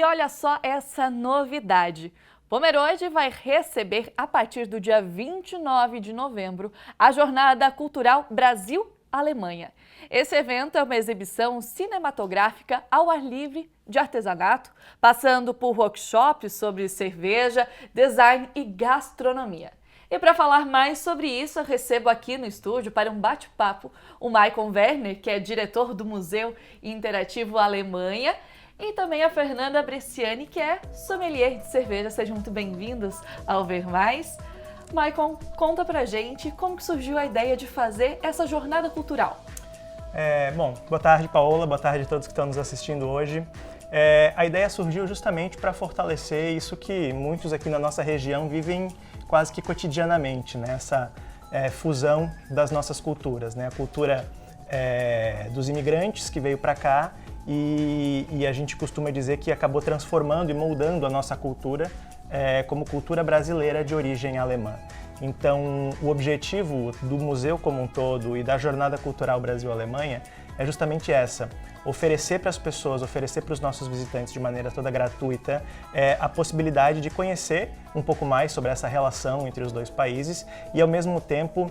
E olha só essa novidade. Pomerode vai receber, a partir do dia 29 de novembro, a Jornada Cultural Brasil-Alemanha. Esse evento é uma exibição cinematográfica ao ar livre de artesanato, passando por workshops sobre cerveja, design e gastronomia. E para falar mais sobre isso, eu recebo aqui no estúdio para um bate-papo o Maicon Werner, que é diretor do Museu Interativo Alemanha, e também a Fernanda Bresciani, que é sommelier de cerveja. Sejam muito bem-vindos ao Ver Mais. Maicon, conta pra gente como que surgiu a ideia de fazer essa jornada cultural. Bom, boa tarde, Paola, boa tarde a todos que estão nos assistindo hoje. A ideia surgiu justamente para fortalecer isso que muitos aqui na nossa região vivem quase que cotidianamente, né? Essa fusão das nossas culturas, né? A cultura dos imigrantes que veio para cá e a gente costuma dizer que acabou transformando e moldando a nossa cultura como cultura brasileira de origem alemã. Então, o objetivo do museu como um todo e da Jornada Cultural Brasil-Alemanha é justamente essa: oferecer para as pessoas, oferecer para os nossos visitantes de maneira toda gratuita a possibilidade de conhecer um pouco mais sobre essa relação entre os dois países e, ao mesmo tempo,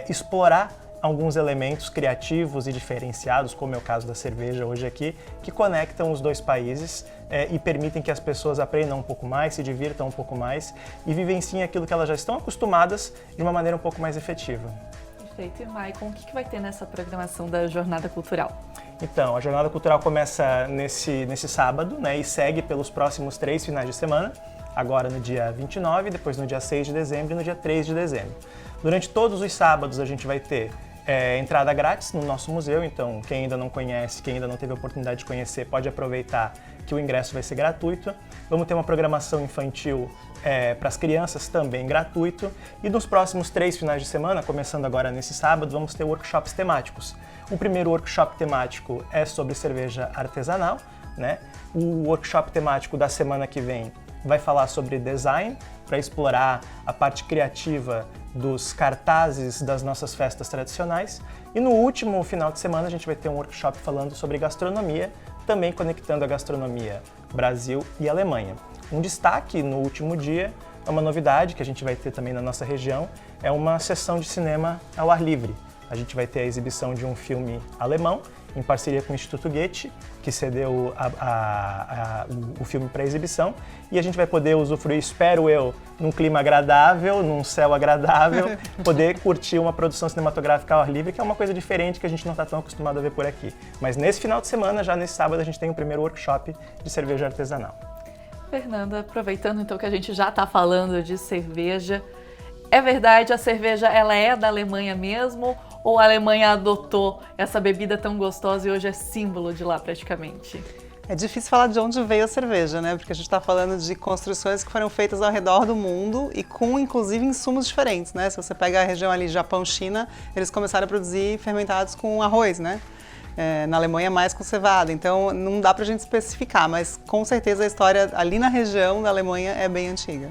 explorar alguns elementos criativos e diferenciados, como é o caso da cerveja hoje aqui, que conectam os dois países e permitem que as pessoas aprendam um pouco mais, se divirtam um pouco mais e vivenciem aquilo que elas já estão acostumadas de uma maneira um pouco mais efetiva. Perfeito. E Maicon, o que vai ter nessa programação da Jornada Cultural? Então, a Jornada Cultural começa nesse sábado, né, e segue pelos próximos 3 finais de semana, agora no dia 29, depois no dia 6 de dezembro e no dia 3 de dezembro. Durante todos os sábados a gente vai ter entrada grátis no nosso museu, então quem ainda não conhece, quem ainda não teve a oportunidade de conhecer, pode aproveitar que o ingresso vai ser gratuito. Vamos ter uma programação infantil para as crianças também gratuito. E nos próximos 3 finais de semana, começando agora nesse sábado, vamos ter workshops temáticos. O primeiro workshop temático é sobre cerveja artesanal, né? O workshop temático da semana que vem vai falar sobre design, para explorar a parte criativa dos cartazes das nossas festas tradicionais. E no último final de semana a gente vai ter um workshop falando sobre gastronomia, também conectando a gastronomia Brasil e Alemanha. Um destaque no último dia é uma novidade que a gente vai ter também na nossa região, é uma sessão de cinema ao ar livre. A gente vai ter a exibição de um filme alemão, em parceria com o Instituto Goethe, que cedeu o filme para exibição, e a gente vai poder usufruir, espero eu, num clima agradável, num céu agradável, poder curtir uma produção cinematográfica ao ar livre, que é uma coisa diferente que a gente não está tão acostumado a ver por aqui. Mas nesse final de semana, já nesse sábado, a gente tem o primeiro workshop de cerveja artesanal. Fernanda, aproveitando então que a gente já está falando de cerveja, é verdade, a cerveja ela é da Alemanha mesmo? Ou a Alemanha adotou essa bebida tão gostosa e hoje é símbolo de lá praticamente? É difícil falar de onde veio a cerveja, né? Porque a gente está falando de construções que foram feitas ao redor do mundo e com, inclusive, insumos diferentes, né? Se você pega a região ali, Japão, China, eles começaram a produzir fermentados com arroz, né? Na Alemanha mais com cevada, então não dá pra gente especificar, mas com certeza a história ali na região da Alemanha é bem antiga.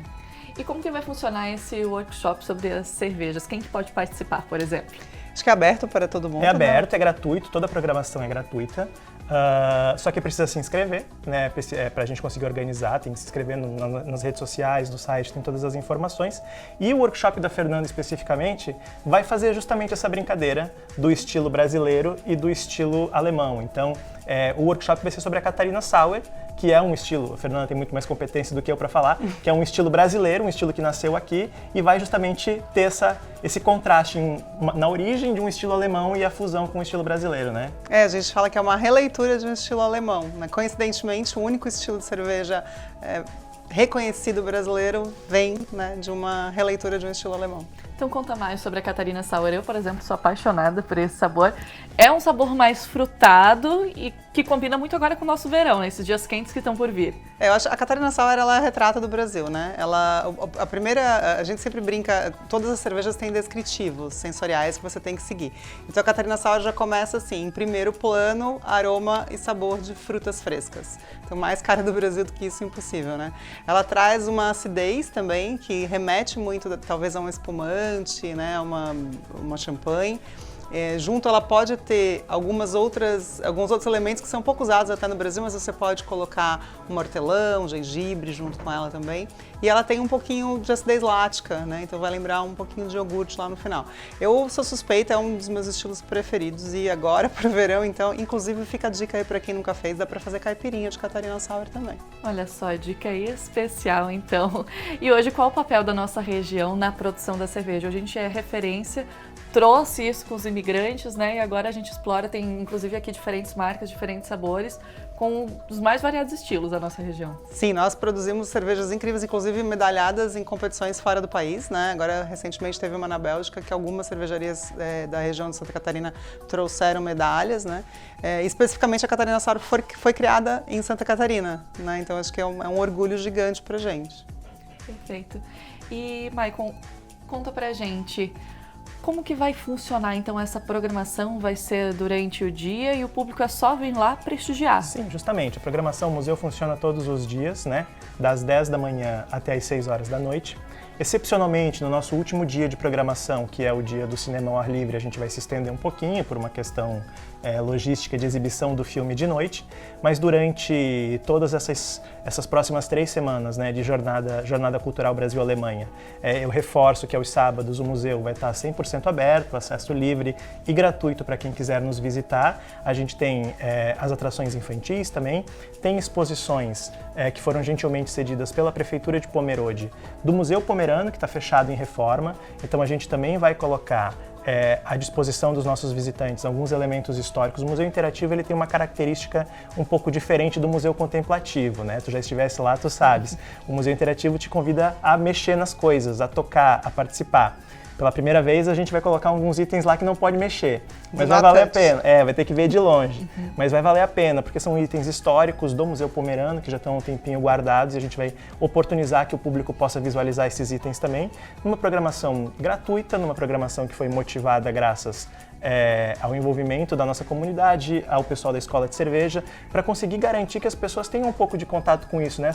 E como que vai funcionar esse workshop sobre as cervejas? Quem que pode participar, por exemplo? Acho que é aberto para todo mundo. É aberto, né? É gratuito, toda a programação é gratuita. Só que precisa se inscrever, né? Para a gente conseguir organizar, tem que se inscrever nas redes sociais, no site, tem todas as informações. E o workshop da Fernanda especificamente vai fazer justamente essa brincadeira do estilo brasileiro e do estilo alemão. Então, o workshop vai ser sobre a Katharina Sauer, que é um estilo, a Fernanda tem muito mais competência do que eu para falar, que é um estilo brasileiro, um estilo que nasceu aqui e vai justamente ter esse contraste na origem de um estilo alemão e a fusão com o estilo brasileiro, né? A gente fala que é uma releitura de um estilo alemão, né? Coincidentemente, o único estilo de cerveja reconhecido brasileiro vem, né, de uma releitura de um estilo alemão. Então conta mais sobre a Katharina Sauer. Eu, por exemplo, sou apaixonada por esse sabor. É um sabor mais frutado e que combina muito agora com o nosso verão, né? Esses dias quentes que estão por vir. Eu acho que a Katharina Sauer, ela é a retrata do Brasil, né? A gente sempre brinca, todas as cervejas têm descritivos sensoriais que você tem que seguir. Então a Katharina Sauer já começa assim, em primeiro plano, aroma e sabor de frutas frescas. Então mais cara do Brasil do que isso, impossível, né? Ela traz uma acidez também, que remete muito, talvez, a um espumante, né? Uma champanhe. Junto ela pode ter alguns outros elementos que são pouco usados até no Brasil, mas você pode colocar um hortelã, um gengibre junto com ela também. E ela tem um pouquinho de acidez lática, né? Então vai lembrar um pouquinho de iogurte lá no final. Eu sou suspeita, é um dos meus estilos preferidos e agora para o verão, então, inclusive fica a dica aí para quem nunca fez, dá para fazer caipirinha de Catarina Sour também. Olha só, dica especial então. E hoje qual o papel da nossa região na produção da cerveja? A gente é referência, trouxe isso com os imigrantes, né? E agora a gente explora, tem inclusive aqui diferentes marcas, diferentes sabores, com os mais variados estilos da nossa região. Sim, nós produzimos cervejas incríveis, inclusive medalhadas em competições fora do país, né? Agora, recentemente, teve uma na Bélgica que algumas cervejarias da região de Santa Catarina trouxeram medalhas, né? Especificamente, a Catarina Sour foi criada em Santa Catarina, né? Então, acho que é um orgulho gigante pra gente. Perfeito. E, Maicon, conta pra gente, como que vai funcionar, então, essa programação? Vai ser durante o dia e o público é só vir lá prestigiar? Sim, justamente. A programação, o museu funciona todos os dias, né? Das 10 da manhã até as 6 horas da noite. Excepcionalmente, no nosso último dia de programação, que é o dia do cinema ao ar livre, a gente vai se estender um pouquinho por uma questão logística de exibição do filme de noite, mas durante todas essas próximas 3 semanas, né, de Jornada Cultural Brasil-Alemanha, eu reforço que aos sábados o museu vai estar 100% aberto, acesso livre e gratuito para quem quiser nos visitar. A gente tem as atrações infantis também, tem exposições que foram gentilmente cedidas pela Prefeitura de Pomerode, do Museu Pomerano, que está fechado em reforma, então a gente também vai colocar à disposição dos nossos visitantes alguns elementos históricos. O Museu Interativo ele tem uma característica um pouco diferente do Museu Contemplativo, né? Tu já estivesse lá, tu sabes. O Museu Interativo te convida a mexer nas coisas, a tocar, a participar. Pela primeira vez a gente vai colocar alguns itens lá que não pode mexer, mas vai valer a pena. Vai ter que ver de longe, mas vai valer a pena, porque são itens históricos do Museu Pomerano, que já estão há um tempinho guardados, e a gente vai oportunizar que o público possa visualizar esses itens também, numa programação gratuita, numa programação que foi motivada graças ao envolvimento da nossa comunidade, ao pessoal da Escola de Cerveja, para conseguir garantir que as pessoas tenham um pouco de contato com isso, né?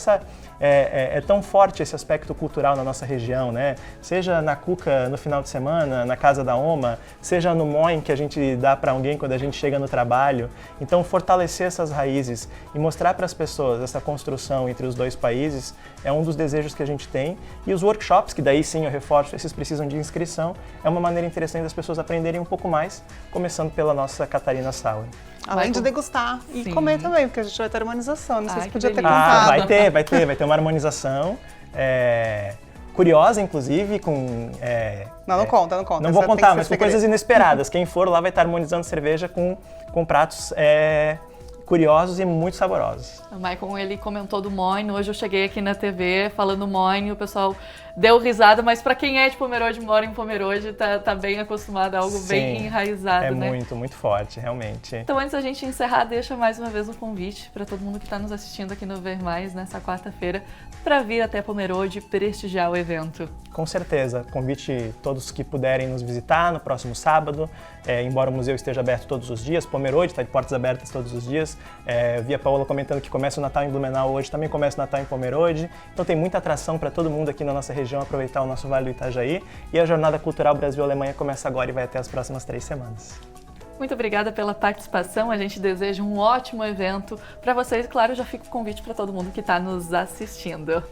É tão forte esse aspecto cultural na nossa região, né? Seja na cuca no final de semana, na casa da Oma, seja no moin que a gente dá para alguém quando a gente chega no trabalho. Então, fortalecer essas raízes e mostrar para as pessoas essa construção entre os dois países é um dos desejos que a gente tem. E os workshops, que daí sim eu reforço, esses precisam de inscrição, é uma maneira interessante das pessoas aprenderem um pouco mais, começando pela nossa Catarina Sour. Além de degustar e comer também, porque a gente vai ter harmonização. Não sei se podia ter contado. contado. Vai ter uma harmonização. Curiosa, inclusive, com... Não conta. Não vou contar, mas com coisas inesperadas. Quem for lá vai estar harmonizando cerveja com pratos curiosos e muito saborosos. O Maicon, ele comentou do Moin. Hoje eu cheguei aqui na TV falando Moin, o pessoal deu risada, mas para quem é de Pomerode, mora em Pomerode, tá bem acostumado a algo bem enraizado, né? É muito forte, realmente. Então, antes da gente encerrar, deixa mais uma vez um convite para todo mundo que está nos assistindo aqui no Ver Mais, nessa quarta-feira, para vir até Pomerode prestigiar o evento. Com certeza. Convite todos que puderem nos visitar no próximo sábado, embora o museu esteja aberto todos os dias, Pomerode está de portas abertas todos os dias. Vi a Paola comentando que começa o Natal em Blumenau hoje, também começa o Natal em Pomerode. Então tem muita atração para todo mundo aqui na nossa região aproveitar o nosso Vale do Itajaí. E a Jornada Cultural Brasil-Alemanha começa agora e vai até as próximas 3 semanas. Muito obrigada pela participação, a gente deseja um ótimo evento para vocês. Claro, já fica o convite para todo mundo que está nos assistindo.